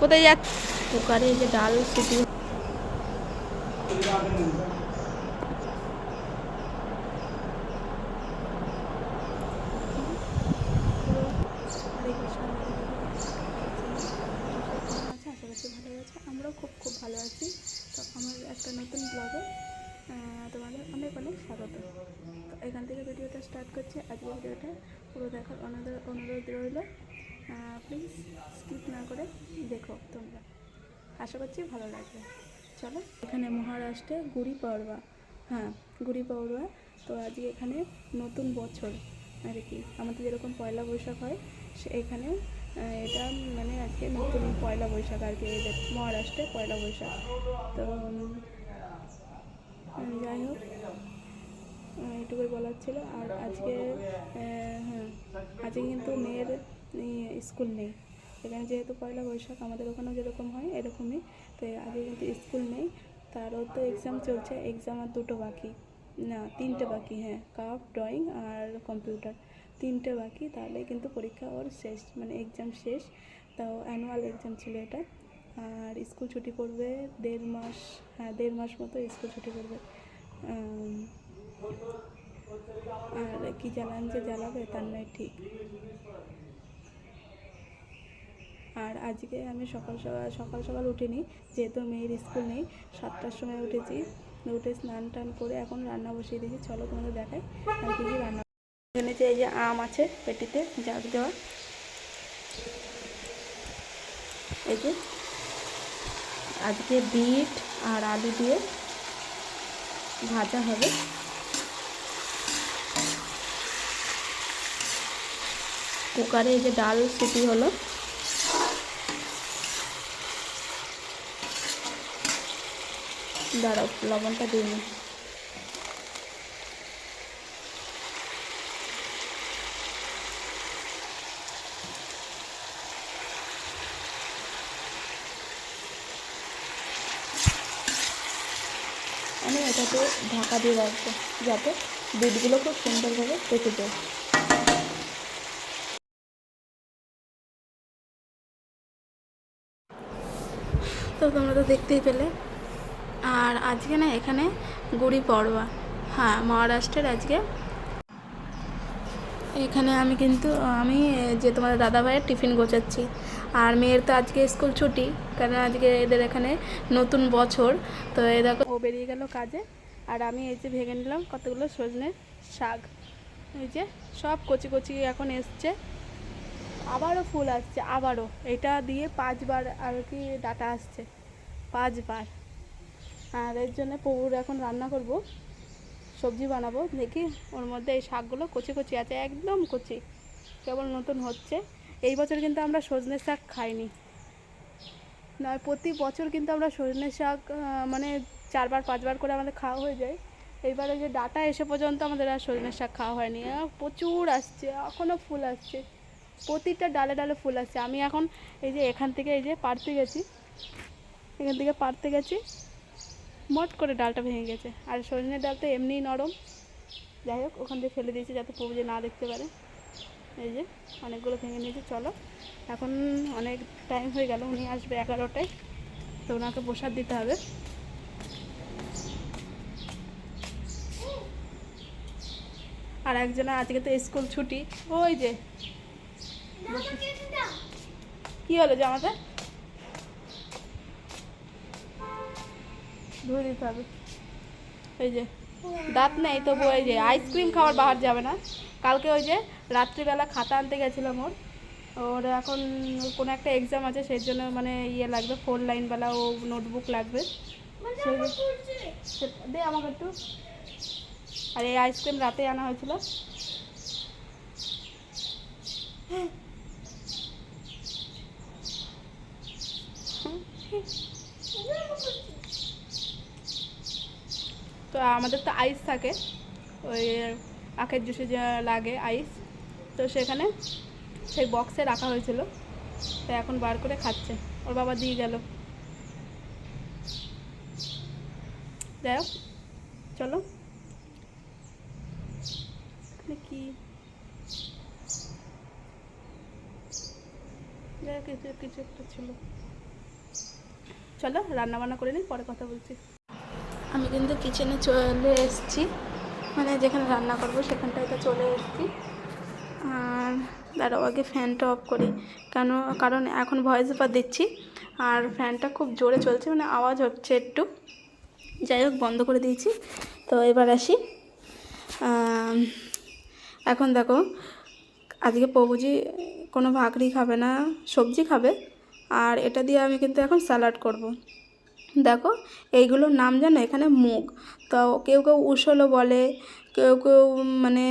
কোথায় যাচ্ছে? কুকারে এই যে ডাল সিটি আশা করছি ভালো আছে। আমরাও খুব খুব ভালো আছি। তো আমার একটা নতুন ব্লগে তোমাদের অনেক অনেক স্বাগত। তো এখান থেকে ভিডিওটা স্টার্ট করছি। আজকের ভিডিওটা পুরো দেখার অনুরোধ রইল। প্লিজ স্কিপ না করে দেখো তোমরা, আশা করছি ভালো লাগবে। চলো, এখানে মহারাষ্ট্রে গুড়ি পাড়ওয়া, গুড়ি পাড়ওয়া। তো আজকে এখানে নতুন বছর আর কি, আমাদের যেরকম পয়লা বৈশাখ হয় সে এখানে এটা মানে আজকে নতুন পয়লা বৈশাখ আর কি, এদের মহারাষ্ট্রে পয়লা বৈশাখ। তো যাই হোক, এটুকুই বলার ছিল। আর আজকে আজকে কিন্তু মেয়ের স্কুল নেই এখানে, যেহেতু পয়লা বৈশাখ আমাদের ওখানেও যেরকম হয় এরকমই। তো আজকে কিন্তু স্কুল নেই, তারও তো এক্সাম চলছে। এক্সাম আর দুটো বাকি, না 3টে বাকি, কাপ ড্রয়িং আর কম্পিউটার 3টে বাকি, তাহলে কিন্তু পরীক্ষা ওর শেষ, মানে এক্সাম শেষ। তাও অ্যানুয়াল এক্সাম ছিল এটা। আর স্কুল ছুটি পড়বে 1.5 মাস, 1.5 মাস মতো স্কুল ছুটি পড়বে। আর কি জ্বালান যে জ্বালাবে তার নয় ঠিক। আর আজকে আমি সকাল সকাল উঠিনি, যেহেতু মেয়ের স্কুল নেই। 7টার সময় উঠেছি, উঠে স্নান টান করে এখন রান্না বসিয়ে দিয়েছি। চলো তোমাদের দেখাই আর কী কী রান্না। এখানে যে এই যে আম আছে পেটিতে জাগ দেওয়া, এই যে আজকে বিট আর আলু দিয়ে ভাজা হবে। কুকারে এই যে ডাল সিটি হলো, দাঁড়াও লবণটা দিয়ে নিই। আমি এটাকে ঢাকা দিয়ে রাখবো যাতে বিটগুলো খুব সুন্দরভাবে পেকে যায়। তো তোমরা তো দেখতেই পেলে। আর আজকে না এখানে গুড়ি পাড়ওয়া, মহারাষ্ট্রের আজকে। এখানে আমি যে তোমাদের দাদাভাইয়ের টিফিন গোছাচ্ছি। আর মেয়ের তো আজকে স্কুল ছুটি, কারণ আজকে এদের এখানে নতুন বছর। তো এই দেখো ও বেরিয়ে গেল কাজে। আর আমি এই যে ভেঙে নিলাম কতগুলো সজনের শাক, এই যে সব কচি কচি এখন এসছে, আবারও ফুল আসছে, আবারও এটা দিয়ে 5বার আর কি ডাটা আসছে, 5বার। আর এর জন্য পুকুর এখন রান্না করব, সবজি বানাবো। দেখি ওর মধ্যে এই শাকগুলো কচি কচি আছে, একদম কচি, কেবল নতুন হচ্ছে। এই বছর কিন্তু আমরা সজনে শাক খাইনি, নয় প্রতি বছর কিন্তু আমরা সজনে শাক মানে 4বার 5বার করে আমাদের খাওয়া হয়ে যায়। এইবারে যে ডাটা এসে পর্যন্ত আমাদের আর সজনে শাক খাওয়া হয়নি। প্রচুর আসছে, এখনও ফুল আসছে, প্রতিটা ডালে ডালে ফুল আসছে। আমি এখন এই যে এখান থেকে এই যে পাড়তে গেছি, মট করে ডালটা ভেঙে গেছে। আর সজনের ডাল তো এমনিই নরম, যাই হোক ওখান থেকে ফেলে দিয়েছি যাতে প্রভু যে না দেখতে পারে। এই যে অনেকগুলো ভেঙে নিয়েছি। চলো, এখন অনেক টাইম হয়ে গেল, উনি আসবে 11টায়, তো ওনাকে প্রসাদ দিতে হবে। আর একজনের আজকে তো স্কুল ছুটি, ওই যে কী হলো জামাতে ধুয়ে দিতে হবে। এই যে দাঁত নেই তবু ওই যে আইসক্রিম খাওয়ার বাহার যাবে না। কালকে ওই যে রাত্রিবেলা খাতা আনতে গেছিলাম ওর এখন কোনো একটা এক্সাম আছে, সেই জন্য মানে লাগবে 4 লাইনওয়ালা ও নোটবুক লাগবে। দে আমাকে একটু। আর এই আইসক্রিম রাতে আনা হয়েছিল। তো আমাদের তো আইস থাকে, ওই আখের জুসে যা লাগে আইস, তো সেখানে সেই বক্সে রাখা হয়েছিল, তো এখন বার করে খাচ্ছে, ওর বাবা দিয়ে গেল। যাই হোক, চলো। এখানে কি যাই হোক, কিছু একটা ছিল। চলো রান্না বান্না করে নিই, পরে কথা বলছি। আমি কিন্তু কিচেনে চলে এসেছি, মানে যেখানে রান্না করবো সেখানটায় তো চলে এসেছি। আর দাঁড়াও আগে ফ্যানটা অফ করি, কারণ এখন ভয়েস ওভার দিচ্ছি আর ফ্যানটা খুব জোরে চলছে, মানে আওয়াজ হচ্ছে একটু। যাই হোক, বন্ধ করে দিয়েছি। তো এবার আসি। এখন দেখো, আজকে প্রভুজি কোনো ভাকরি খাবে না, সবজি খাবে। আর এটা দিয়ে আমি কিন্তু এখন স্যালাড করব। দেখো এইগুলোর নাম জানো, এখানে মুগ, তো কেউ কেউ উসলো বলে, কেউ কেউ মানে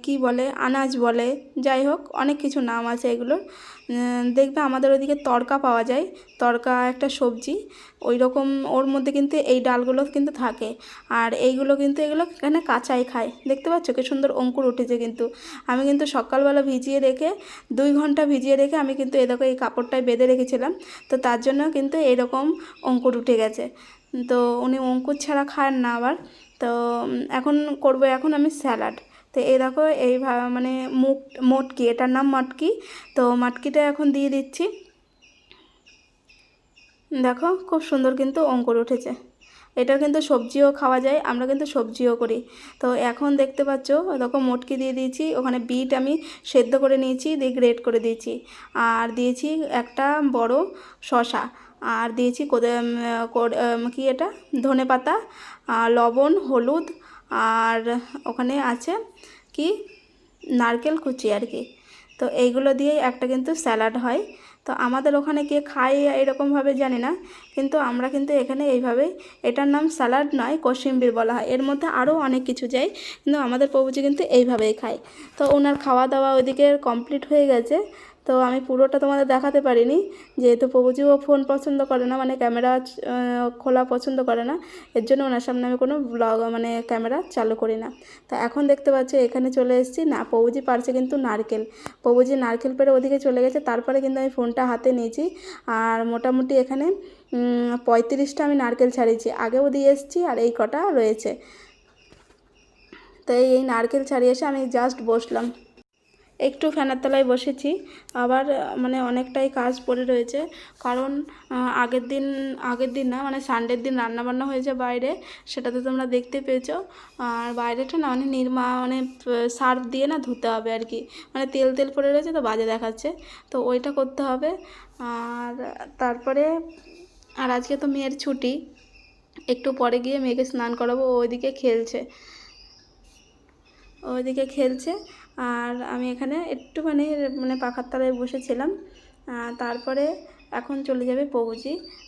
কি বলে, আনাজ বলে, যাই হোক অনেক কিছু নাম আছে এগুলোর। দেখবে আমাদের ওদিকে তড়কা পাওয়া যায়, তড়কা একটা সবজি, ওই রকম ওর মধ্যে কিন্তু এই ডালগুলো কিন্তু থাকে। আর এইগুলো কিন্তু এগুলো এখানে কাঁচাই খায়। দেখতে পাচ্ছ কি সুন্দর অঙ্কুর উঠেছে। কিন্তু আমি কিন্তু সকালবেলা ভিজিয়ে রেখে 2 ঘন্টা ভিজিয়ে রেখে আমি কিন্তু এই দেখো এই কাপড়টায় বেঁধে রেখেছিলাম, তো তার জন্য কিন্তু এরকম অঙ্কুর উঠে গেছে। তো উনি অঙ্কুর ছাড়া খান না আবার। তো এখন করব এখন আমি স্যালাড। তো এই দেখো এইভাবে মানে মটকি, এটার নাম মটকি। তো মটকিটা এখন দিয়ে দিচ্ছি। দেখো খুব সুন্দর কিন্তু অঙ্কুর উঠেছে। এটা কিন্তু সবজিও খাওয়া যায়, আমরা কিন্তু সবজিও করি। তো এখন দেখতে পাচ্ছ দেখো মটকি দিয়ে দিয়েছি, ওখানে বিট আমি সেদ্ধ করে নিয়েছি, দিয়ে গ্রেট করে দিয়েছি। আর দিয়েছি একটা বড় শসা, আর দিয়েছি কি এটা ধনেপাতা, লবণ, হলুদ, আর ওখানে আছে কি নারকেল কুচি আর কি। তো এইগুলো দিয়েই একটা কিন্তু স্যালাড হয়। তো আমাদের ওখানে কে খায় এরকমভাবে জানি না, কিন্তু আমরা কিন্তু এখানে এইভাবেই, এটার নাম স্যালাড নয়, কোশিম্বির বলা হয়। এর মধ্যে আরও অনেক কিছু যায়, কিন্তু আমাদের প্রভুজি কিন্তু এইভাবেই খায়। তো ওনার খাওয়া দাওয়া ওইদিকে কমপ্লিট হয়ে গেছে। তো আমি পুরোটা তোমাদের দেখাতে পারিনি, যেহেতু প্রভুজিও ফোন পছন্দ করে না, মানে ক্যামেরা খোলা পছন্দ করে না, এর জন্য ওনার সামনে আমি কোনো ব্লগ মানে ক্যামেরা চালু করি না। তো এখন দেখতে পাচ্ছি এখানে চলে এসেছি, না প্রভুজি পারছে কিন্তু নারকেল, প্রভুজি নারকেল পেড়ে ওদিকে চলে গেছে, তারপরে কিন্তু আমি ফোনটা হাতে নিয়েছি। আর মোটামুটি এখানে 35টা আমি নারকেল ছাড়িয়েছি, আগেও দিয়ে এসেছি, আর এই কটা রয়েছে। তো এই নারকেল ছাড়িয়ে এসে আমি জাস্ট বসলাম, একটু ফ্যানের তলায় বসেছি। আবার মানে অনেকটাই কাজ পড়ে রয়েছে, কারণ আগের দিন না, মানে সানডের দিন রান্নাবান্না হয়েছে বাইরে, সেটা তো তোমরা দেখতে পেয়েছো। আর বাইরেটা না মানে মানে সার্ফ দিয়ে না ধুতে হবে আর কি, মানে তেল তেল পড়ে রয়েছে তো বাজে দেখাচ্ছে, তো ওইটা করতে হবে। আর তারপরে আজকে তো মেয়ের ছুটি, একটু পরে গিয়ে মেয়েকে স্নান করাবো, ওইদিকে খেলছে। আর আমি এখানে একটুখানি মানে পাখার তলায় বসেছিলাম। তারপরে এখন চলে যাবে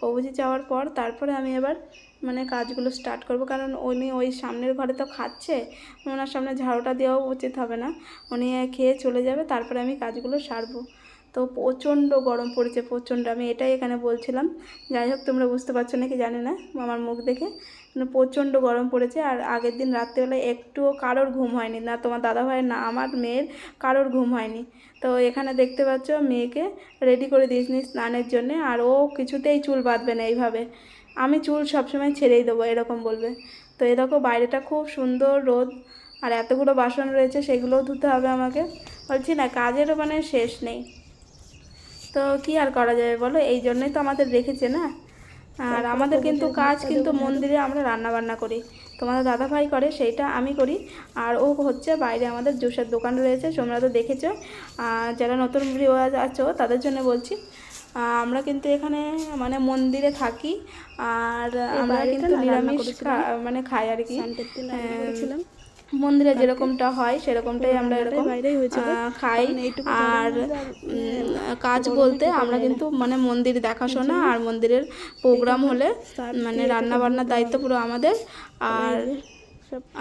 প্রভুজি যাওয়ার পর তারপরে আমি এবার মানে কাজগুলো স্টার্ট করব, কারণ উনি ওই সামনের ঘরে তো খাচ্ছে, ওনার সামনে ঝাড়ুটা দেওয়াও উচিত হবে না, উনি খেয়ে চলে যাবে, তারপরে আমি কাজগুলো সারবো। তো প্রচণ্ড গরম পড়েছে, প্রচণ্ড, আমি এটাই এখানে বলছিলাম। যাই হোক, তোমরা বুঝতে পারছো নাকি জানি না আমার মুখ দেখে, মানে প্রচণ্ড গরম পড়েছে। আর আগের দিন রাত্রেবেলায় একটুও কারোর ঘুম হয়নি, না তোমার দাদাভাইয়ের না আমার মেয়ের, কারোর ঘুম হয়নি। তো এখানে দেখতে পাচ্ছ মেয়েকে রেডি করে দিয়েছি স্নানের জন্যে, আর ও কিছুতেই চুল বাঁধবে না এইভাবে, আমি চুল সবসময় ছেড়েই দেবো এরকম বলবে। তো এই দেখো বাইরেটা খুব সুন্দর রোদ, আর এতগুলো বাসন রয়েছে সেগুলোও ধুতে হবে আমাকে, বলছি না কাজেরও মানে শেষ নেই। তো কি আর করা যাবে বলো, এই জন্যই তো আমাদের রেখেছে না। আর আমাদের কিন্তু কাজ কিন্তু মন্দিরে আমরা রান্না বান্না করি, তোমাদের দাদাভাই করে সেইটা আমি করি। আর ও হচ্ছে বাইরে আমাদের জুসের দোকান রয়েছে, তোমরা তো দেখেছো। যারা নতুন ভিউয়ার্স আছো তাদের জন্য বলছি, আমরা কিন্তু এখানে মানে মন্দিরে থাকি, আর আমরা কিন্তু নিরামিষ মানে খাই আর কি। মন্দিরে যেরকমটা হয় সেরকমটাই আমরা এরকম খাই। আর কাজ বলতে আমরা কিন্তু মানে মন্দির দেখাশোনা আর মন্দিরের প্রোগ্রাম হলে মানে রান্না বান্নার দায়িত্ব পুরো আমাদের।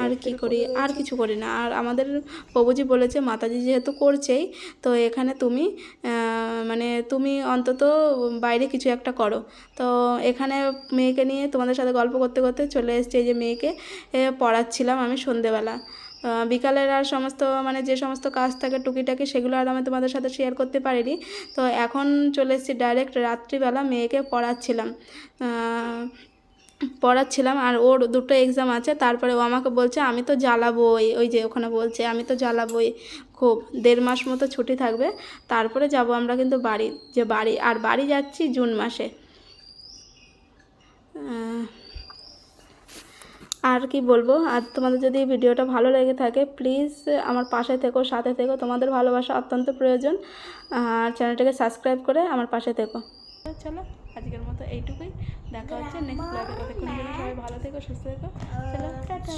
আর কি করি, আর কিছু করি না। আর আমাদের প্রভুজি বলেছে মাতাজি যেহেতু করছেই, তো এখানে তুমি মানে তুমি অন্তত বাইরে কিছু একটা করো। তো এখানে মেয়েকে নিয়ে তোমাদের সাথে গল্প করতে করতে চলে এসেছে, এই যে মেয়েকে পড়াচ্ছিলাম আমি সন্ধেবেলা। বিকালের আর সমস্ত মানে যে সমস্ত কাজ থাকে টুকিটাকি সেগুলো আর আমি তোমাদের সাথে শেয়ার করতে পারিনি। তো এখন চলে এসেছি ডাইরেক্ট রাত্রিবেলা মেয়েকে পড়াচ্ছিলাম। আর ওর 2টো এক্সাম আছে, তারপরে ও আমাকে বলছে আমি তো জ্বালাবোই, ওই যে ওখানে বলছে আমি তো জ্বালাবোই খুব, 1.5 মাস মতো ছুটি থাকবে, তারপরে যাব আমরা কিন্তু বাড়ি যাচ্ছি জুন মাসে। আর কি বলবো, আর তোমাদের যদি ভিডিওটা ভালো লেগে থাকে প্লিজ আমার পাশে থেকো, সাথে থেকো, তোমাদের ভালোবাসা অত্যন্ত প্রয়োজন। আর চ্যানেলটাকে সাবস্ক্রাইব করে আমার পাশে থেকো। চলো আজকের মতো এইটুকুই, দেখা হচ্ছে নেক্সট ব্লগে। ততক্ষণ সবাই ভালো থেকো, সুস্থ থেকো। চলো টাটা।